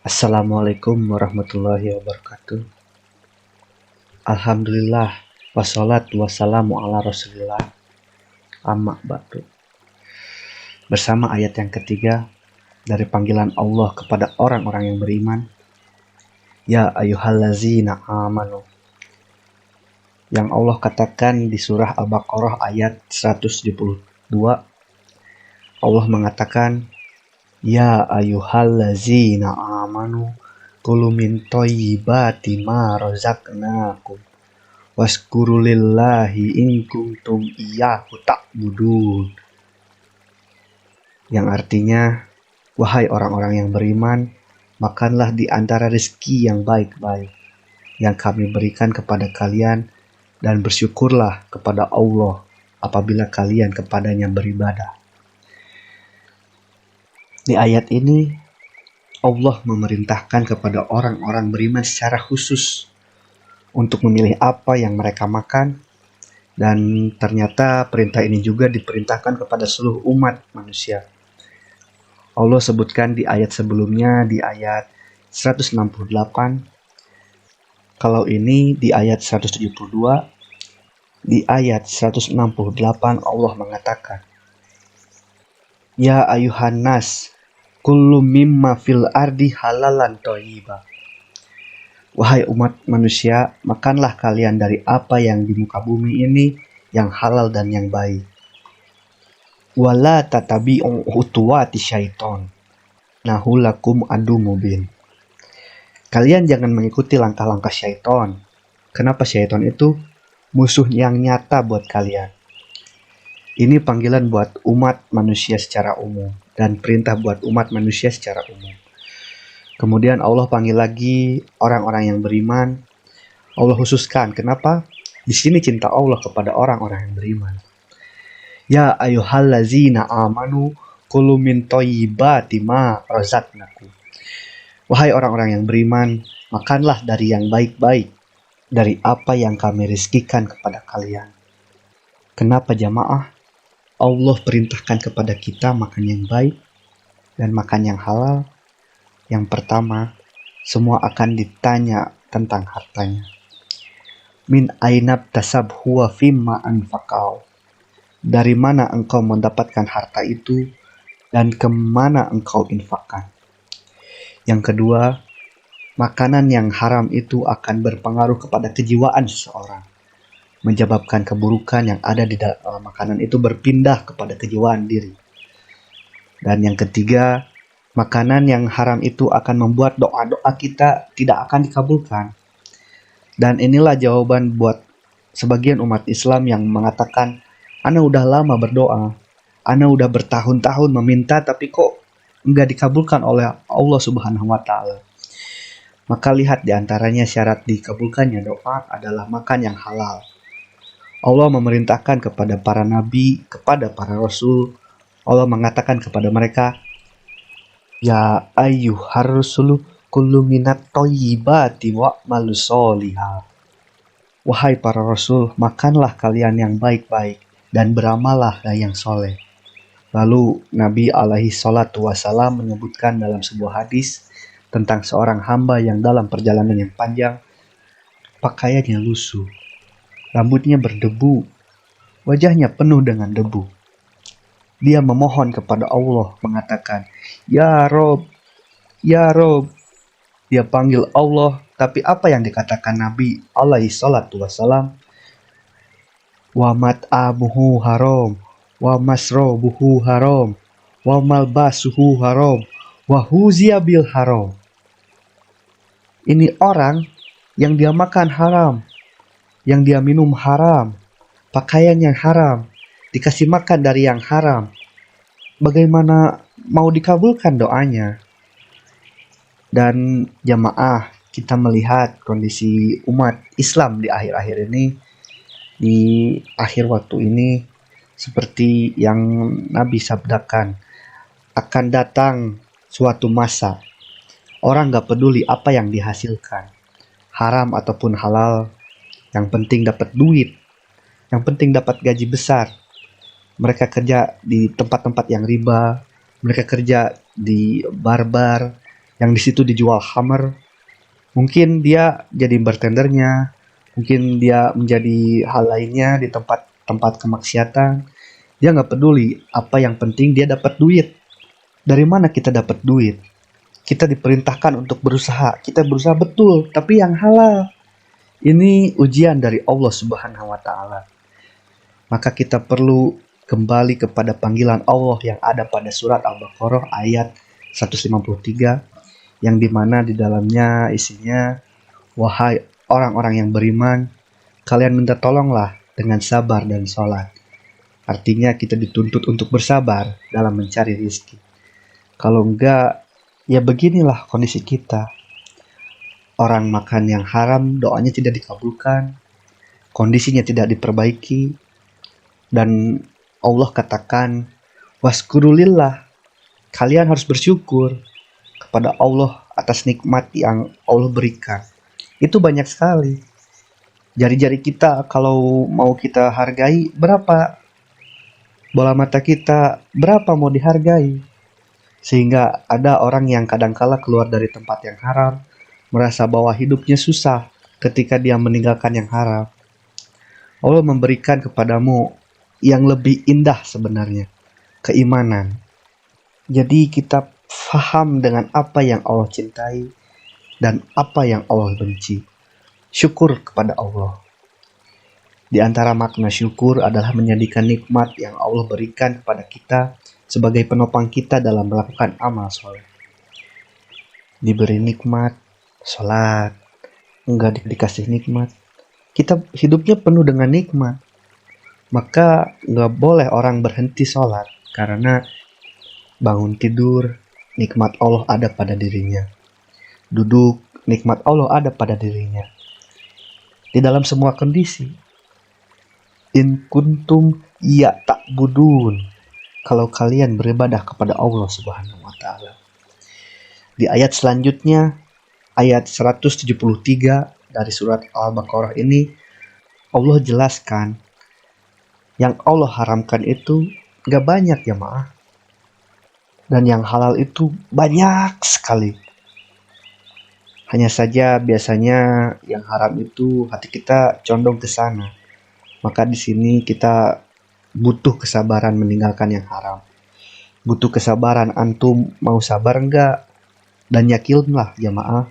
Assalamualaikum warahmatullahi wabarakatuh. Alhamdulillah, wassalatu wassalamu ala rasulillah, amma ba'du. Bersama ayat yang ketiga dari panggilan Allah kepada orang-orang yang beriman, ya ayyuhallazina amanu, yang Allah katakan di surah Al-Baqarah ayat 172. Allah mengatakan, ya ayyuhallazina amanu kulu min thayyibati ma razaqnakum waskurulillahi in kuntum iyyahu ta'budun. Yang artinya, wahai orang-orang yang beriman, makanlah di antara rezeki yang baik-baik yang kami berikan kepada kalian, dan bersyukurlah kepada Allah apabila kalian kepadanya beribadah. Di ayat ini, Allah memerintahkan kepada orang-orang beriman secara khusus untuk memilih apa yang mereka makan, dan ternyata perintah ini juga diperintahkan kepada seluruh umat manusia. Allah sebutkan di ayat sebelumnya, di ayat 168, kalau ini di ayat 172, di ayat 168 Allah mengatakan, ya ayuhan nas kullu mimma fil ardi halalan thayyiba. Wahai umat manusia, makanlah kalian dari apa yang di muka bumi ini yang halal dan yang baik. Wala tatabi'u khutuwati syaiton, nahu lakum adu mubin. Kalian jangan mengikuti langkah-langkah syaiton. Kenapa syaiton itu musuh yang nyata buat kalian? Ini panggilan buat umat manusia secara umum dan perintah buat umat manusia secara umum. Kemudian Allah panggil lagi orang-orang yang beriman. Allah khususkan, kenapa? Di sini cinta Allah kepada orang-orang yang beriman. Ya ayyuhallazina amanu kulu min thayyibati ma razaqnakum. Wahai orang-orang yang beriman, makanlah dari yang baik-baik dari apa yang kami rezekikan kepada kalian. Kenapa jamaah? Allah perintahkan kepada kita makan yang baik dan makan yang halal. Yang pertama, semua akan ditanya tentang hartanya. Min ainab tasab huwa fimma anfaqau. Dari mana engkau mendapatkan harta itu dan kemana engkau infakkan. Yang kedua, makanan yang haram itu akan berpengaruh kepada kejiwaan seseorang, menyebabkan keburukan yang ada di dalam makanan itu berpindah kepada kejiwaan diri. Dan yang ketiga, makanan yang haram itu akan membuat doa-doa kita tidak akan dikabulkan. Dan inilah jawaban buat sebagian umat Islam yang mengatakan, ana udah lama berdoa, ana udah bertahun-tahun meminta tapi kok enggak dikabulkan oleh Allah Subhanahu wa Ta'ala. Maka lihat di antaranya syarat dikabulkannya doa adalah makan yang halal. Allah memerintahkan kepada para nabi, kepada para rasul. Allah mengatakan kepada mereka, ya ayyuhar rusulu kullu minat thayyibati wa'malu sholihah. Wahai para rasul, makanlah kalian yang baik-baik dan beramallah yang soleh. Lalu Nabi alaihi salatu wassalam menyebutkan dalam sebuah hadis tentang seorang hamba yang dalam perjalanan yang panjang, pakaiannya lusuh, rambutnya berdebu, wajahnya penuh dengan debu. Dia memohon kepada Allah mengatakan, ya Rob, ya Rob. Dia panggil Allah, tapi apa yang dikatakan Nabi alaihi salatu wassalam? Wa mat'amuhu haram, wa masrobuhu haram, wa malbasuhu haram, wa huziya bil haram. Ini orang yang dia makan haram, yang dia minum haram, pakaian yang haram, dikasih makan dari yang haram. Bagaimana mau dikabulkan doanya? Dan jamaah, kita melihat kondisi umat Islam di akhir-akhir ini, di akhir waktu ini, seperti yang Nabi sabdakan, akan datang suatu masa orang gak peduli apa yang dihasilkan, haram ataupun halal, yang penting dapat duit, yang penting dapat gaji besar. Mereka kerja di tempat-tempat yang riba, mereka kerja di bar-bar, yang di situ dijual khamar. Mungkin dia jadi bartendernya, mungkin dia menjadi hal lainnya di tempat-tempat kemaksiatan. Dia nggak peduli, apa yang penting dia dapat duit. Dari mana kita dapat duit? Kita diperintahkan untuk berusaha, kita berusaha betul, tapi yang halal. Ini ujian dari Allah Subhanahu wa Ta'ala. Maka kita perlu kembali kepada panggilan Allah yang ada pada surat Al-Baqarah ayat 153, yang dimana di dalamnya isinya, wahai orang-orang yang beriman, kalian minta tolonglah dengan sabar dan sholat. Artinya kita dituntut untuk bersabar dalam mencari rezeki. Kalau enggak, ya beginilah kondisi kita. Orang makan yang haram, doanya tidak dikabulkan, kondisinya tidak diperbaiki, dan Allah katakan, waskurulillah, kalian harus bersyukur kepada Allah atas nikmat yang Allah berikan. Itu banyak sekali. Jari-jari kita kalau mau kita hargai, berapa? Bola mata kita berapa mau dihargai? Sehingga ada orang yang kadangkala keluar dari tempat yang haram, merasa bahwa hidupnya susah ketika dia meninggalkan yang haram. Allah memberikan kepadamu yang lebih indah sebenarnya, keimanan. Jadi kita faham dengan apa yang Allah cintai dan apa yang Allah benci. Syukur kepada Allah. Di antara makna syukur adalah menjadikan nikmat yang Allah berikan kepada kita sebagai penopang kita dalam melakukan amal soleh. Diberi nikmat, sholat, enggak dikasih nikmat. Kita hidupnya penuh dengan nikmat. Maka enggak boleh orang berhenti sholat, karena bangun tidur, nikmat Allah ada pada dirinya. Duduk, nikmat Allah ada pada dirinya. Di dalam semua kondisi. In kuntum ya ta'budun, kalau kalian beribadah kepada Allah Subhanahu wa Ta'ala. Di ayat selanjutnya, ayat 173 dari surat Al-Baqarah ini, Allah jelaskan yang Allah haramkan itu gak banyak ya maaf, dan yang halal itu banyak sekali. Hanya saja biasanya yang haram itu hati kita condong ke sana. Maka di sini kita butuh kesabaran meninggalkan yang haram. Butuh kesabaran, antum mau sabar enggak? Dan yakinlah jamaah,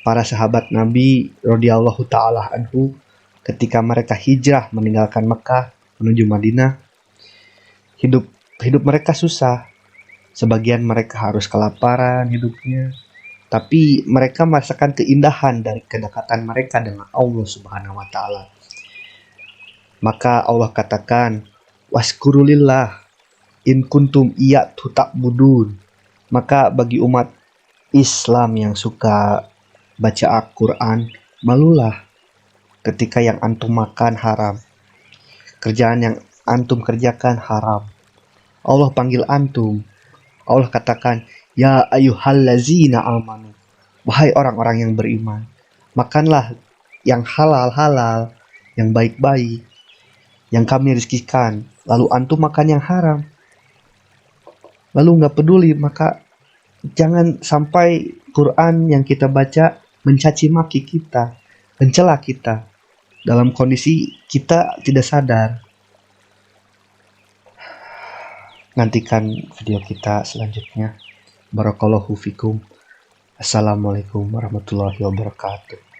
para sahabat Nabi radhiyallahu taala anhu ketika mereka hijrah meninggalkan Mekah menuju Madinah, hidup mereka susah. Sebagian mereka harus kelaparan hidupnya, tapi mereka merasakan keindahan dari kedekatan mereka dengan Allah Subhanahu wa Ta'ala. Maka Allah katakan, waskurulillah in kuntum iyatu ta'budun. Maka bagi umat Islam yang suka baca Al-Quran, malulah ketika yang antum makan haram, kerjaan yang antum kerjakan haram. Allah panggil antum. Allah katakan, ya ayyuhallazina amanu, wahai orang-orang yang beriman, makanlah yang halal-halal, yang baik-baik, yang kami rizkikan. Lalu antum makan yang haram, lalu gak peduli, maka jangan sampai Quran yang kita baca mencaci maki kita, mencela kita dalam kondisi kita tidak sadar. Nantikan video kita selanjutnya. Barakallahu fikum. Assalamualaikum warahmatullahi wabarakatuh.